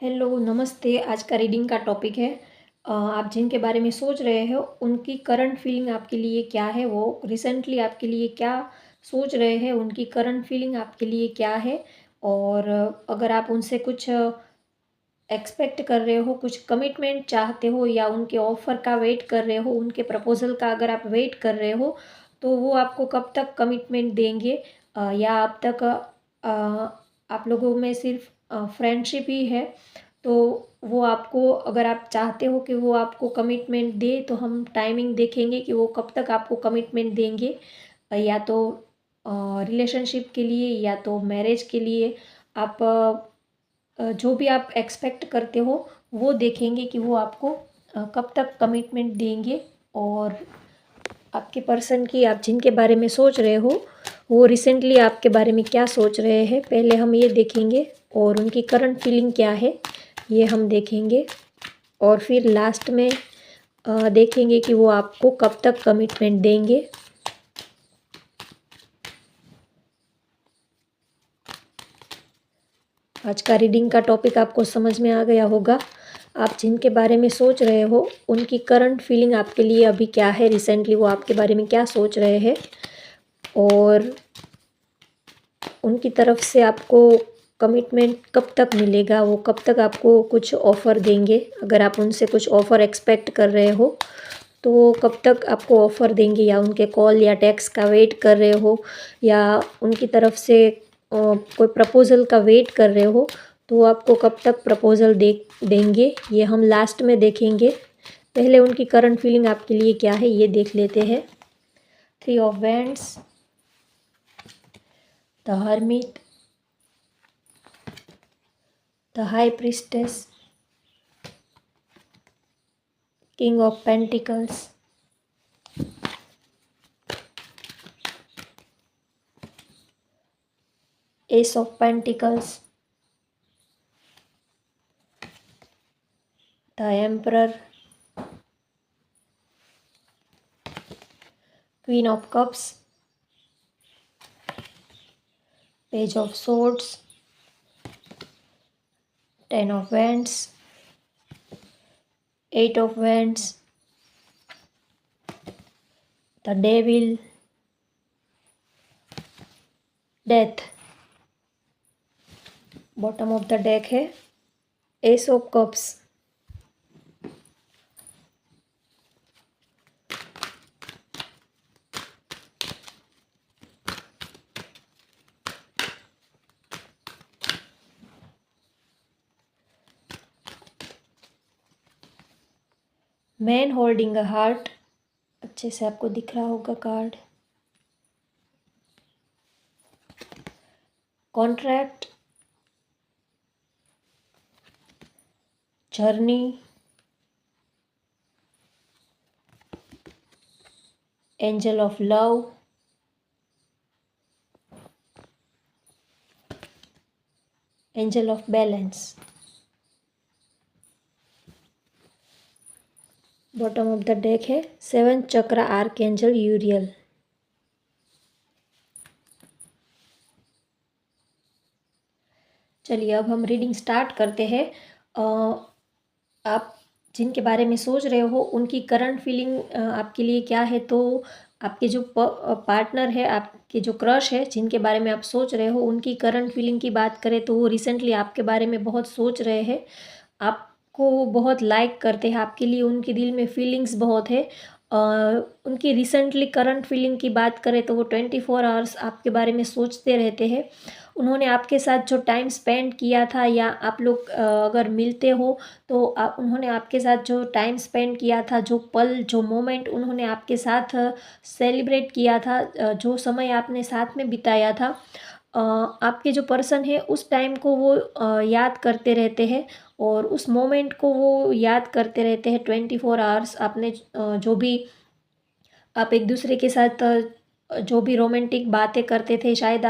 Hello, नमस्ते। आज का रीडिंग का टॉपिक है आप जिनके बारे में सोच रहे हो उनकी करंट फीलिंग आपके लिए क्या है। वो रिसेंटली आपके लिए क्या सोच रहे हैं, उनकी करंट फीलिंग आपके लिए क्या है। और अगर आप उनसे कुछ एक्सपेक्ट कर रहे हो, कुछ कमिटमेंट चाहते हो या उनके ऑफ़र का वेट कर रहे हो, उनके प्रपोज़ल का अगर आप वेट कर रहे हो, तो वो आपको कब तक कमिटमेंट देंगे। या अब तक आप लोगों में सिर्फ़ फ्रेंडशिप ही है। तो वो आपको, अगर आप चाहते हो कि वो आपको कमिटमेंट दे, तो हम टाइमिंग देखेंगे कि वो कब तक आपको कमिटमेंट देंगे। या तो रिलेशनशिप के लिए या तो मैरिज के लिए। आप जो भी आप एक्सपेक्ट करते हो वो देखेंगे कि वो आपको कब तक कमिटमेंट देंगे। और आपके पर्सन की, आप जिनके बारे में सोच रहे हो, वो रिसेंटली आपके बारे में क्या सोच रहे हैं, पहले हम ये देखेंगे। और उनकी करंट फीलिंग क्या है, ये हम देखेंगे। और फिर लास्ट में देखेंगे कि वो आपको कब तक कमिटमेंट देंगे। आज का रीडिंग का टॉपिक आपको समझ में आ गया होगा। आप जिनके बारे में सोच रहे हो उनकी करंट फीलिंग आपके लिए अभी क्या है, रिसेंटली वो आपके बारे में क्या सोच रहे हैं। और उनकी तरफ से आपको कमिटमेंट कब तक मिलेगा, वो कब तक आपको कुछ ऑफ़र देंगे। अगर आप उनसे कुछ ऑफ़र एक्सपेक्ट कर रहे हो तो वो कब तक आपको ऑफ़र देंगे, या उनके कॉल या टेक्स्ट का वेट कर रहे हो, या उनकी तरफ से कोई प्रपोज़ल का वेट कर रहे हो, तो वो आपको कब तक प्रपोज़ल देंगे, ये हम लास्ट में देखेंगे। पहले उनकी करंट फीलिंग आपके लिए क्या है ये देख लेते हैं। 3 of wands, the hermit, the high priestess, king of pentacles, ace of pentacles, the emperor, queen of cups, page of swords, 10 of wands, 8 of wands, the devil, death। Bottom of the deck है ace of cups. Man holding a heart, अच्छे से आपको दिख रहा होगा card. Contract, journey, angel of love, angel of balance. Bottom of the deck है 7 चक्र archangel यूरियल। चलिए अब हम रीडिंग स्टार्ट करते हैं। आप जिनके बारे में सोच रहे हो उनकी करंट फीलिंग आपके लिए क्या है। तो आपके जो पार्टनर है, आपके जो क्रश है, जिनके बारे में आप सोच रहे हो, उनकी करंट फीलिंग की बात करें तो वो रिसेंटली आपके बारे में बहुत सोच रहे हैं। आपको वो बहुत लाइक करते हैं, आपके लिए उनके दिल में फीलिंग्स बहुत है। उनकी रिसेंटली करंट फीलिंग की बात करें तो वो 24 आवर्स आपके बारे में सोचते रहते हैं। उन्होंने आपके साथ जो टाइम स्पेंड किया था, या आप लोग अगर मिलते हो तो उन्होंने आपके साथ जो टाइम स्पेंड किया था, जो पल, जो मोमेंट उन्होंने आपके साथ सेलिब्रेट किया था, जो समय आपने साथ में बिताया था, आपके जो पर्सन है उस टाइम को वो याद करते रहते हैं। और उस मोमेंट को वो याद करते रहते हैं 24 आवर्स। आपने जो भी आप एक दूसरे के साथ जो भी रोमांटिक बातें करते थे, शायद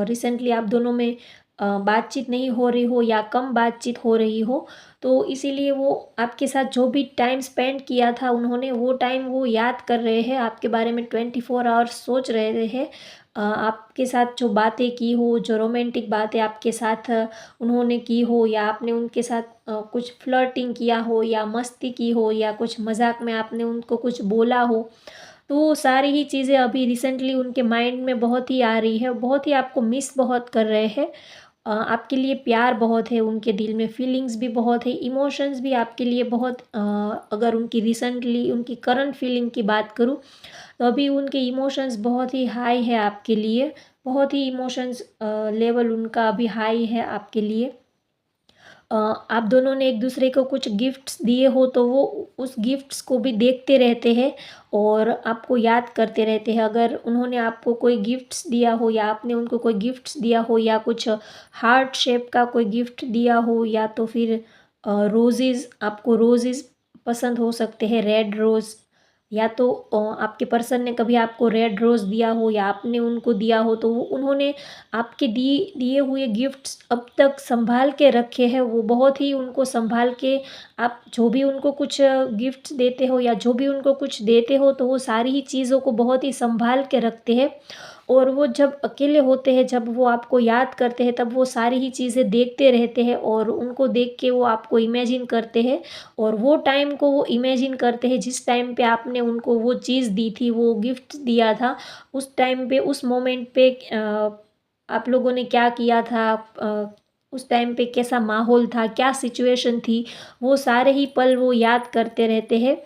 रिसेंटली आप दोनों में बातचीत नहीं हो रही हो या कम बातचीत हो रही हो, तो इसीलिए वो आपके साथ जो भी टाइम स्पेंड किया था उन्होंने, वो टाइम वो याद कर रहे हैं, आपके बारे में 24 आवर्स सोच रहे हैं। आपके साथ जो बातें की हो, जो रोमांटिक बातें आपके साथ उन्होंने की हो, या आपने उनके साथ कुछ फ्लर्टिंग किया हो, या मस्ती की हो, या कुछ मजाक में आपने उनको कुछ बोला हो, तो वो सारी ही चीज़ें अभी रिसेंटली उनके माइंड में बहुत ही आ रही है, बहुत ही आपको मिस बहुत कर रहे हैं। आपके लिए प्यार बहुत है उनके दिल में, फीलिंग्स भी बहुत है, इमोशंस भी आपके लिए बहुत अगर उनकी रिसेंटली उनकी करंट फीलिंग की बात करूँ, तो अभी उनके इमोशंस बहुत ही हाई है आपके लिए, बहुत ही इमोशंस लेवल उनका अभी हाई है आपके लिए। आप दोनों ने एक दूसरे को कुछ गिफ्ट्स दिए हो तो वो उस गिफ्ट्स को भी देखते रहते हैं और आपको याद करते रहते हैं। अगर उन्होंने आपको कोई गिफ्ट्स दिया हो, या आपने उनको कोई गिफ्ट्स दिया हो, या कुछ हार्ट शेप का कोई गिफ्ट दिया हो, या तो फिर रोज़ेज़, आपको रोज़ेज़ पसंद हो सकते हैं, रेड रोज़, या तो आपके पर्सन ने कभी आपको रेड रोज़ दिया हो, या आपने उनको दिया हो, तो वो उन्होंने आपके दिए हुए गिफ्ट्स अब तक संभाल के रखे हैं। वो बहुत ही उनको संभाल के, आप जो भी उनको कुछ गिफ्ट्स देते हो, या जो भी उनको कुछ देते हो, तो वो सारी ही चीज़ों को बहुत ही संभाल के रखते हैं। और वो जब अकेले होते हैं, जब वो आपको याद करते हैं, तब वो सारी ही चीज़ें देखते रहते हैं, और उनको देख के वो आपको इमेजिन करते हैं, और वो टाइम को वो इमेजिन करते हैं जिस टाइम पे आपने उनको वो चीज़ दी थी, वो गिफ्ट दिया था। उस टाइम पे, उस मोमेंट पे आप लोगों ने क्या किया था, उस टाइम पे कैसा माहौल था, क्या सिचुएशन थी, वो सारे ही पल वो याद करते रहते हैं।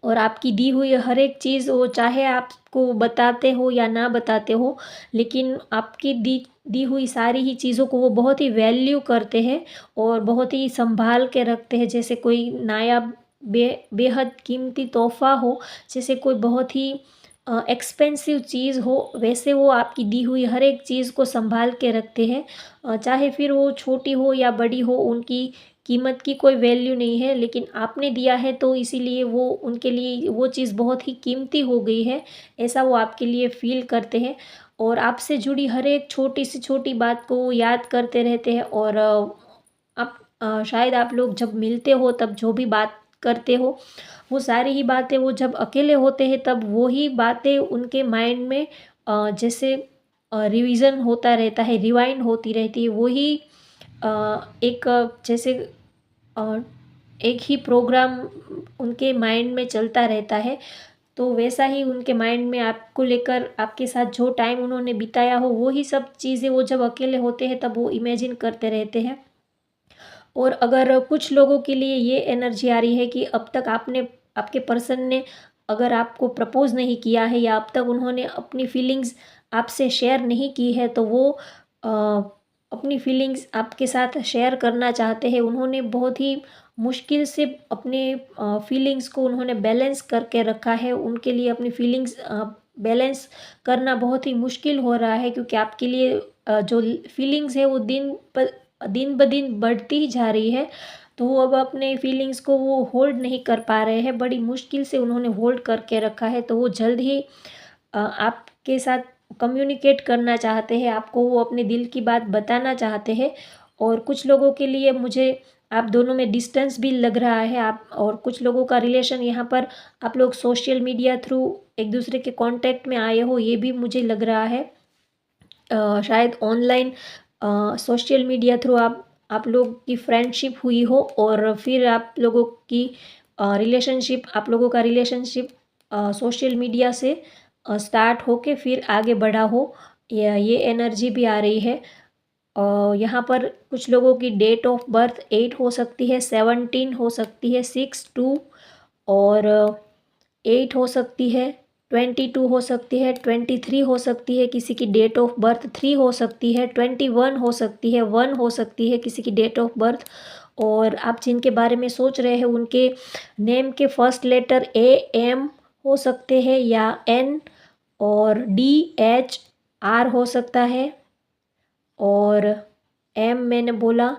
और आपकी दी हुई हर एक चीज़, वो चाहे आपको बताते हो या ना बताते हो, लेकिन आपकी दी दी हुई सारी ही चीज़ों को वो बहुत ही वैल्यू करते हैं और बहुत ही संभाल के रखते हैं, जैसे कोई नायाब बेहद कीमती तोहफ़ा हो, जैसे कोई बहुत ही एक्सपेंसिव चीज़ हो, वैसे वो आपकी दी हुई हर एक चीज़ को संभाल के रखते हैं। चाहे फिर वो छोटी हो या बड़ी हो, उनकी कीमत की कोई वैल्यू नहीं है, लेकिन आपने दिया है तो इसीलिए वो उनके लिए वो चीज़ बहुत ही कीमती हो गई है, ऐसा वो आपके लिए फ़ील करते हैं। और आपसे जुड़ी हर एक छोटी से छोटी बात को वो याद करते रहते हैं। और आप शायद आप लोग जब मिलते हो तब जो भी बात करते हो, वो सारी ही बातें, वो जब अकेले होते हैं तब वो ही बातें उनके माइंड में जैसे रिवीज़न होता रहता है, रिवाइंड होती रहती है। वो ही एक जैसे अ, एक ही प्रोग्राम उनके माइंड में चलता रहता है, तो वैसा ही उनके माइंड में आपको लेकर, आपके साथ जो टाइम उन्होंने बिताया हो, वो ही सब चीज़ें वो जब अकेले होते हैं तब वो इमेजिन करते रहते हैं। और अगर कुछ लोगों के लिए ये एनर्जी आ रही है कि अब तक आपके पर्सन ने अगर आपको प्रपोज़ नहीं किया है, या अब तक उन्होंने अपनी फीलिंग्स आपसे शेयर नहीं की है, तो वो अ, अपनी फीलिंग्स आपके साथ शेयर करना चाहते हैं। उन्होंने बहुत ही मुश्किल से अपने फीलिंग्स को उन्होंने बैलेंस करके रखा है। उनके लिए अपनी फीलिंग्स बैलेंस करना बहुत ही मुश्किल हो रहा है, क्योंकि आपके लिए जो फीलिंग्स है वो दिन ब दिन बढ़ती ही जा रही है। तो वो अब अपने फीलिंग्स को वो होल्ड नहीं कर पा रहे हैं, बड़ी मुश्किल से उन्होंने होल्ड करके रखा है। तो वो जल्द ही आपके साथ कम्युनिकेट करना चाहते हैं, आपको वो अपने दिल की बात बताना चाहते हैं। और कुछ लोगों के लिए मुझे आप दोनों में डिस्टेंस भी लग रहा है, आप और कुछ लोगों का रिलेशन यहाँ पर, आप लोग सोशल मीडिया थ्रू एक दूसरे के कांटेक्ट में आए हो, ये भी मुझे लग रहा है। शायद ऑनलाइन सोशल मीडिया थ्रू आप लोग की फ्रेंडशिप हुई हो, और फिर आप लोगों की रिलेशनशिप आप लोगों का रिलेशनशिप सोशल मीडिया से स्टार्ट होके फिर आगे बढ़ा हो, या ये एनर्जी भी आ रही है। यहाँ पर कुछ लोगों की डेट ऑफ बर्थ 8 हो सकती है, 17 हो सकती है, 6 2, और 8 हो सकती है, 22 हो सकती है, 23 हो सकती है, किसी की डेट ऑफ बर्थ 3 हो सकती है, 21 हो सकती है, 1 हो सकती है किसी की डेट ऑफ बर्थ। और आप जिनके बारे में सोच रहे हैं, उनके नेम के फर्स्ट लेटर AM हो सकते हैं, या N, और DHR हो सकता है, और M मैंने बोला,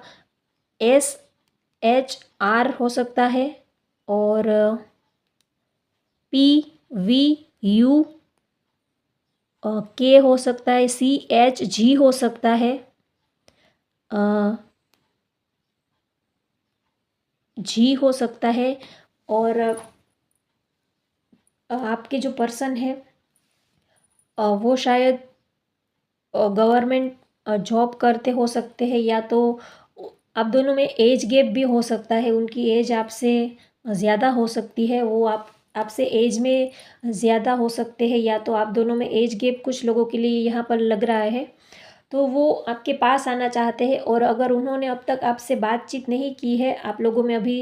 SHR हो सकता है, और PVU K हो सकता है, CHG हो सकता है, G हो सकता है। और आपके जो पर्सन है वो शायद गवर्नमेंट जॉब करते हो सकते हैं, या तो आप दोनों में एज गैप भी हो सकता है। उनकी एज आपसे ज़्यादा हो सकती है, वो आप आपसे एज में ज़्यादा हो सकते हैं, या तो आप दोनों में एज गैप कुछ लोगों के लिए यहाँ पर लग रहा है। तो वो आपके पास आना चाहते हैं, और अगर उन्होंने अब तक आपसे बातचीत नहीं की है, आप लोगों में अभी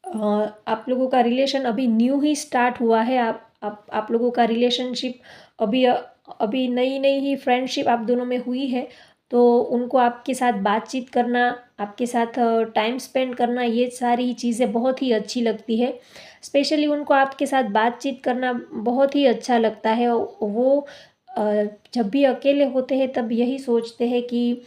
आप लोगों का रिलेशन अभी न्यू ही स्टार्ट हुआ है, आप लोगों का रिलेशनशिप अभी अभी नई नई ही फ्रेंडशिप आप दोनों में हुई है, तो उनको आपके साथ बातचीत करना, आपके साथ टाइम स्पेंड करना, ये सारी ही चीज़ें बहुत ही अच्छी लगती है। स्पेशली उनको आपके साथ बातचीत करना बहुत ही अच्छा लगता है। वो जब भी अकेले होते हैं तब यही सोचते हैं कि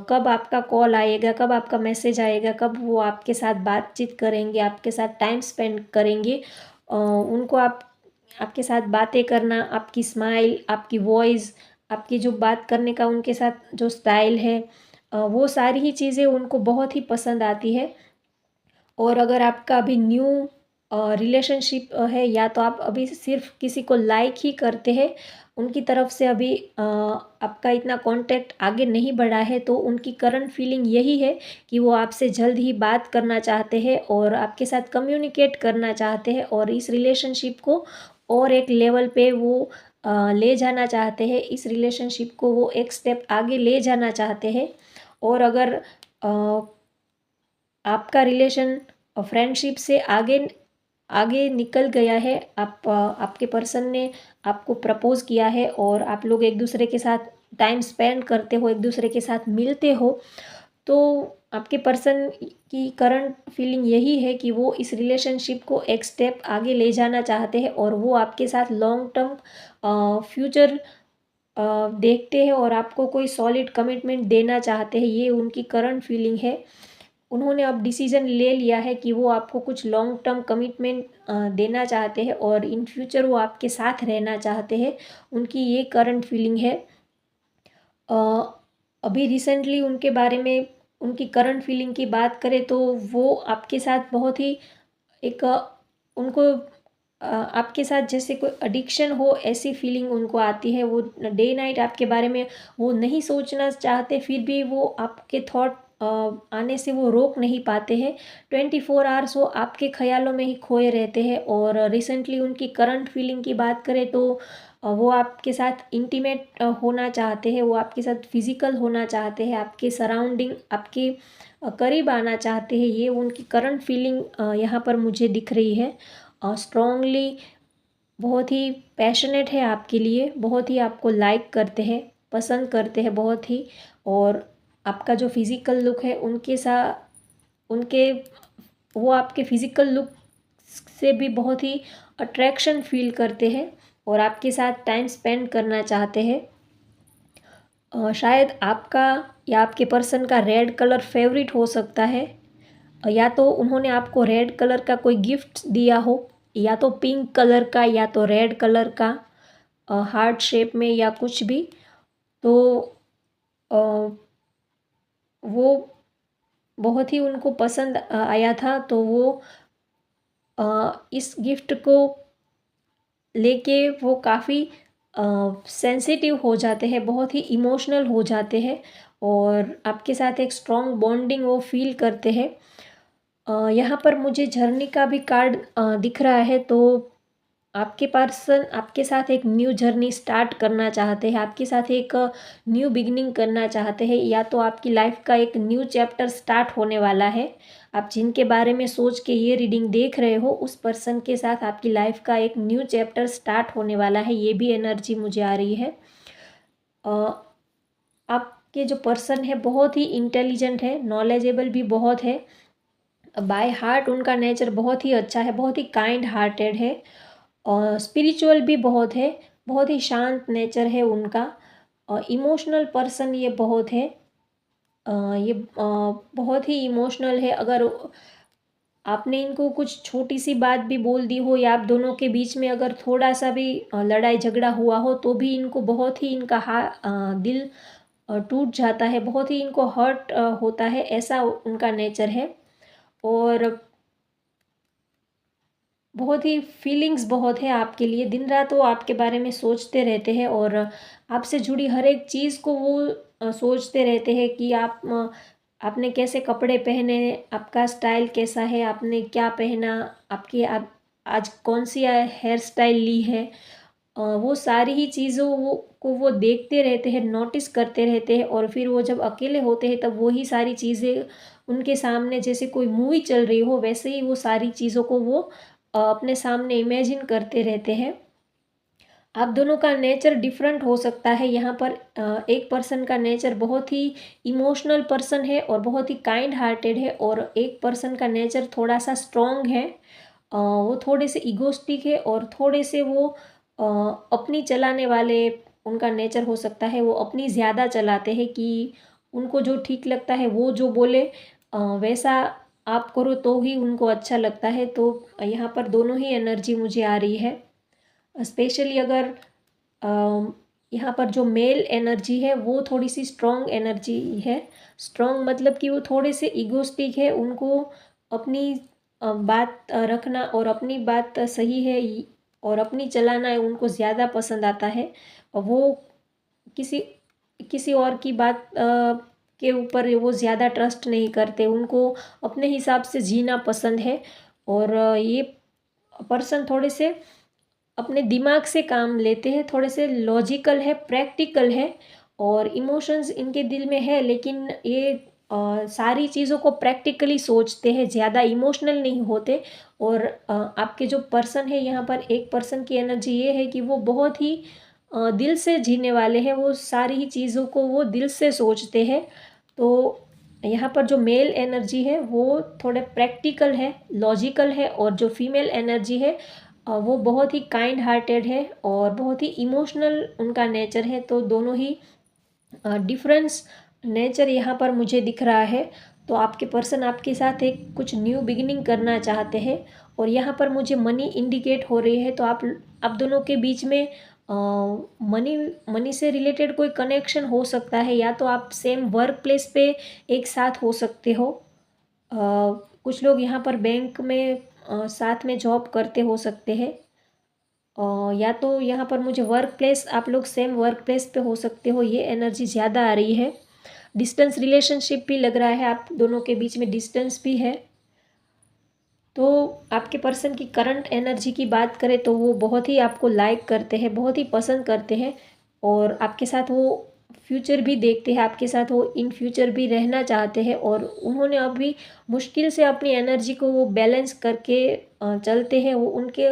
कब आपका कॉल आएगा, कब आपका मैसेज आएगा, कब वो आपके साथ बातचीत करेंगे, आपके साथ टाइम स्पेंड करेंगे। उनको आपके साथ बातें करना, आपकी स्माइल, आपकी वॉइस, आपकी जो बात करने का उनके साथ जो स्टाइल है, वो सारी ही चीज़ें उनको बहुत ही पसंद आती है। और अगर आपका अभी न्यू रिलेशनशिप है, या तो आप अभी सिर्फ किसी को लाइक ही करते हैं, उनकी तरफ से अभी आपका इतना कांटेक्ट आगे नहीं बढ़ा है, तो उनकी करंट फीलिंग यही है कि वो आपसे जल्द ही बात करना चाहते हैं और आपके साथ कम्युनिकेट करना चाहते हैं, और इस रिलेशनशिप को और एक लेवल पे वो ले जाना चाहते हैं। इस रिलेशनशिप को वो एक स्टेप आगे ले जाना चाहते हैं। और अगर आपका रिलेशन फ्रेंडशिप से आगे आगे निकल गया है, आपके पर्सन ने आपको प्रपोज़ किया है, और आप लोग एक दूसरे के साथ टाइम स्पेंड करते हो, एक दूसरे के साथ मिलते हो, तो आपके पर्सन की करंट फीलिंग यही है कि वो इस रिलेशनशिप को एक स्टेप आगे ले जाना चाहते हैं, और वो आपके साथ लॉन्ग टर्म फ्यूचर देखते हैं, और आपको कोई सॉलिड कमिटमेंट देना चाहते हैं। ये उनकी करंट फीलिंग है। उन्होंने अब डिसीज़न ले लिया है कि वो आपको कुछ लॉन्ग टर्म कमिटमेंट देना चाहते हैं, और इन फ्यूचर वो आपके साथ रहना चाहते हैं। उनकी ये करंट फीलिंग है। अ, अभी रिसेंटली उनके बारे में, उनकी करंट फीलिंग की बात करें, तो वो आपके साथ बहुत ही एक उनको आपके साथ जैसे कोई एडिक्शन हो, ऐसी फीलिंग उनको आती है। वो डे नाइट आपके बारे में वो नहीं सोचना चाहते, फिर भी वो आपके थॉट आने से वो रोक नहीं पाते हैं। 24 आवर्स वो आपके ख़्यालों में ही खोए रहते हैं। और रिसेंटली उनकी करंट फीलिंग की बात करें, तो वो आपके साथ इंटीमेट होना चाहते हैं, वो आपके साथ फिज़िकल होना चाहते हैं, आपके सराउंडिंग, आपके करीब आना चाहते हैं। ये उनकी करंट फीलिंग यहाँ पर मुझे दिख रही है। स्ट्रॉन्गली बहुत ही पैशनेट है आपके लिए, बहुत ही आपको लाइक करते हैं, पसंद करते हैं बहुत ही। और आपका जो फिज़िकल लुक है, उनके वो आपके फिज़िकल लुक से भी बहुत ही अट्रैक्शन फील करते हैं, और आपके साथ टाइम स्पेंड करना चाहते हैं। शायद आपका या आपके पर्सन का रेड कलर फेवरेट हो सकता है, या तो उन्होंने आपको रेड कलर का कोई गिफ्ट दिया हो, या तो पिंक कलर का, या तो रेड कलर का हार्ट शेप में, या कुछ भी। तो अ, वो बहुत ही उनको पसंद आया था, तो वो इस गिफ्ट को लेके वो काफ़ी सेंसिटिव हो जाते हैं, बहुत ही इमोशनल हो जाते हैं, और आपके साथ एक स्ट्रॉन्ग बॉन्डिंग वो फील करते हैं। यहाँ पर मुझे झरने का भी कार्ड दिख रहा है, तो आपके पर्सन आपके साथ एक न्यू जर्नी स्टार्ट करना चाहते हैं, आपके साथ एक न्यू बिगिनिंग करना चाहते हैं, या तो आपकी लाइफ का एक न्यू चैप्टर स्टार्ट होने वाला है। आप जिनके बारे में सोच के ये रीडिंग देख रहे हो, उस पर्सन के साथ आपकी लाइफ का एक न्यू चैप्टर स्टार्ट होने वाला है, ये भी एनर्जी मुझे आ रही है। आपके जो पर्सन है बहुत ही इंटेलिजेंट है, नॉलेजेबल भी बहुत है। बाय हार्ट उनका नेचर बहुत ही अच्छा है, बहुत ही काइंड हार्टेड है, और स्पिरिचुअल भी बहुत है, बहुत ही शांत नेचर है उनका। इमोशनल पर्सन ये बहुत है। ये बहुत ही इमोशनल है। अगर आपने इनको कुछ छोटी सी बात भी बोल दी हो, या आप दोनों के बीच में अगर थोड़ा सा भी लड़ाई झगड़ा हुआ हो, तो भी इनको बहुत ही इनका दिल टूट जाता है, बहुत ही इनको हर्ट होता है, ऐसा उनका नेचर है। और बहुत ही फीलिंग्स बहुत है आपके लिए, दिन रात वो आपके बारे में सोचते रहते हैं और आपसे जुड़ी हर एक चीज़ को वो सोचते रहते हैं कि आपने कैसे कपड़े पहने, आपका स्टाइल कैसा है, आपने क्या पहना, आपकी आप आज कौन सी हेयर स्टाइल ली है। वो सारी ही चीज़ों को वो देखते रहते हैं, नोटिस करते रहते हैं और फिर वो जब अकेले होते हैं तब वही सारी चीज़ें उनके सामने जैसे कोई मूवी चल रही हो वैसे ही वो सारी चीज़ों को वो अपने सामने इमेजिन करते रहते हैं। आप दोनों का नेचर डिफरेंट हो सकता है यहाँ पर। एक पर्सन का नेचर बहुत ही इमोशनल पर्सन है और बहुत ही काइंड हार्टेड है और एक पर्सन का नेचर थोड़ा सा स्ट्रॉन्ग है। वो थोड़े से इगोस्टिक है और थोड़े से वो अपनी चलाने वाले उनका नेचर हो सकता है। वो अपनी ज़्यादा चलाते हैं कि उनको जो ठीक लगता है वो जो बोले वैसा आप करो तो ही उनको अच्छा लगता है। तो यहाँ पर दोनों ही एनर्जी मुझे आ रही है। स्पेशली अगर यहाँ पर जो मेल एनर्जी है वो थोड़ी सी स्ट्रॉन्ग एनर्जी है। स्ट्रॉन्ग मतलब कि वो थोड़े से इगोस्टिक है, उनको अपनी बात रखना और अपनी बात सही है और अपनी चलाना है उनको ज़्यादा पसंद आता है। और वो किसी किसी और की बात के ऊपर वो ज़्यादा ट्रस्ट नहीं करते, उनको अपने हिसाब से जीना पसंद है। और ये पर्सन थोड़े से अपने दिमाग से काम लेते हैं, थोड़े से लॉजिकल है, प्रैक्टिकल है और इमोशंस इनके दिल में है, लेकिन ये सारी चीज़ों को प्रैक्टिकली सोचते हैं, ज़्यादा इमोशनल नहीं होते। और आपके जो पर्सन है यहाँ पर एक पर्सन की एनर्जी ये है कि वो बहुत ही दिल से जीने वाले हैं, वो सारी ही चीज़ों को वो दिल से सोचते हैं। तो यहाँ पर जो मेल एनर्जी है वो थोड़े प्रैक्टिकल है, लॉजिकल है और जो फीमेल एनर्जी है वो बहुत ही काइंड हार्टेड है और बहुत ही इमोशनल उनका नेचर है। तो दोनों ही डिफरेंस नेचर यहाँ पर मुझे दिख रहा है। तो आपके पर्सन आपके साथ एक कुछ न्यू बिगिनिंग करना चाहते हैं और यहाँ पर मुझे मनी इंडिकेट हो रही है। तो आप दोनों के बीच में मनी मनी से रिलेटेड कोई कनेक्शन हो सकता है, या तो आप सेम वर्क प्लेस पे एक साथ हो सकते हो। कुछ लोग यहाँ पर बैंक में साथ में जॉब करते हो सकते हैं। या तो यहाँ पर मुझे वर्क प्लेस आप लोग सेम वर्क प्लेस पे हो सकते हो, ये एनर्जी ज़्यादा आ रही है। डिस्टेंस रिलेशनशिप भी लग रहा है, आप दोनों के बीच में डिस्टेंस भी है। तो आपके पर्सन की करंट एनर्जी की बात करें तो वो बहुत ही आपको लाइक करते हैं, बहुत ही पसंद करते हैं और आपके साथ वो फ्यूचर भी देखते हैं, आपके साथ वो इन फ्यूचर भी रहना चाहते हैं। और उन्होंने अभी मुश्किल से अपनी एनर्जी को वो बैलेंस करके चलते हैं। वो उनके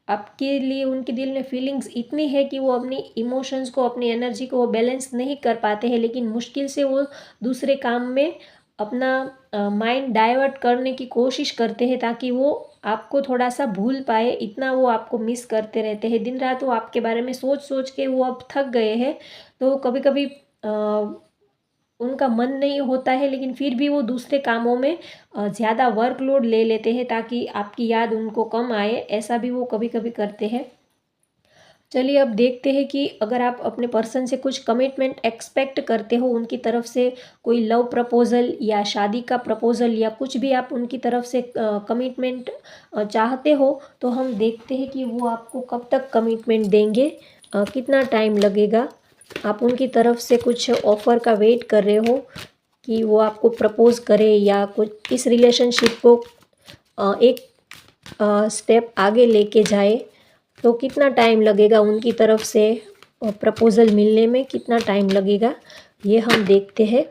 आपके लिए उनके दिल में फीलिंग्स इतनी है कि वो अपनी इमोशंस को, अपनी एनर्जी को वो बैलेंस नहीं कर पाते हैं, लेकिन मुश्किल से वो दूसरे काम में अपना माइंड डाइवर्ट करने की कोशिश करते हैं ताकि वो आपको थोड़ा सा भूल पाए। इतना वो आपको मिस करते रहते हैं, दिन रात वो आपके बारे में सोच सोच के वो अब थक गए हैं। तो कभी कभी उनका मन नहीं होता है, लेकिन फिर भी वो दूसरे कामों में ज़्यादा वर्कलोड ले लेते हैं ताकि आपकी याद उनको कम आए, ऐसा भी वो कभी कभी करते हैं। चलिए अब देखते हैं कि अगर आप अपने पर्सन से कुछ कमिटमेंट एक्सपेक्ट करते हो उनकी तरफ से, कोई लव प्रपोज़ल या शादी का प्रपोज़ल या कुछ भी आप उनकी तरफ से कमिटमेंट चाहते हो, तो हम देखते हैं कि वो आपको कब तक कमिटमेंट देंगे, कितना टाइम लगेगा। आप उनकी तरफ से कुछ ऑफ़र का वेट कर रहे हो कि वो आपको प्रपोज़ करे या कुछ इस रिलेशनशिप को एक स्टेप आगे लेके जाए, तो कितना टाइम लगेगा उनकी तरफ से प्रपोज़ल मिलने में, कितना टाइम लगेगा ये हम देखते हैं।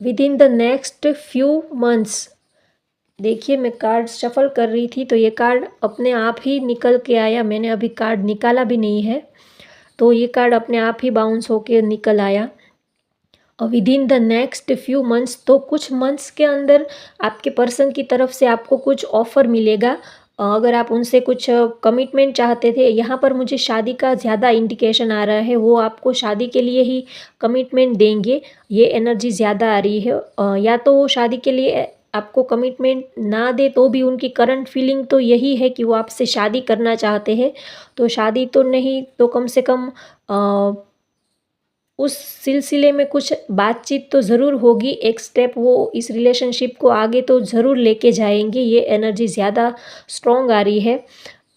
With in the next few months, देखिए मैं कार्ड शफल कर रही थी तो ये कार्ड अपने आप ही निकल के आया, मैंने अभी कार्ड निकाला भी नहीं है, तो ये कार्ड अपने आप ही बाउंस होके निकल आया। With in the next few months, तो कुछ मंथ्स के अंदर आपके पर्सन की तरफ से आपको कुछ ऑफ़र मिलेगा। अगर आप उनसे कुछ कमिटमेंट चाहते थे, यहाँ पर मुझे शादी का ज़्यादा इंडिकेशन आ रहा है, वो आपको शादी के लिए ही कमिटमेंट देंगे, ये एनर्जी ज़्यादा आ रही है। या तो वो शादी के लिए आपको कमिटमेंट ना दे तो भी उनकी करंट फीलिंग तो यही है कि वो आपसे शादी करना चाहते हैं। तो शादी तो नहीं तो कम से कम उस सिलसिले में कुछ बातचीत तो ज़रूर होगी, एक स्टेप वो इस रिलेशनशिप को आगे तो ज़रूर लेके जाएँगे, ये एनर्जी ज़्यादा स्ट्रॉन्ग आ रही है।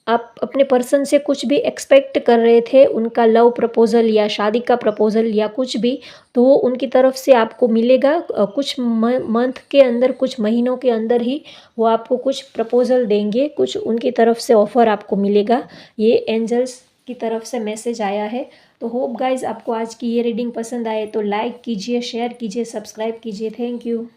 आप अपने पर्सन से कुछ भी एक्सपेक्ट कर रहे थे, उनका लव प्रपोज़ल या शादी का प्रपोज़ल या कुछ भी, तो वो उनकी तरफ से आपको मिलेगा। कुछ मंथ के अंदर, कुछ महीनों के अंदर ही वो आपको कुछ प्रपोज़ल देंगे, कुछ उनकी तरफ से ऑफ़र आपको मिलेगा। ये एंजल्स की तरफ से मैसेज आया है। तो होप गाइज़ आपको आज की ये रीडिंग पसंद आए तो लाइक कीजिए, शेयर कीजिए, सब्सक्राइब कीजिए। Thank you.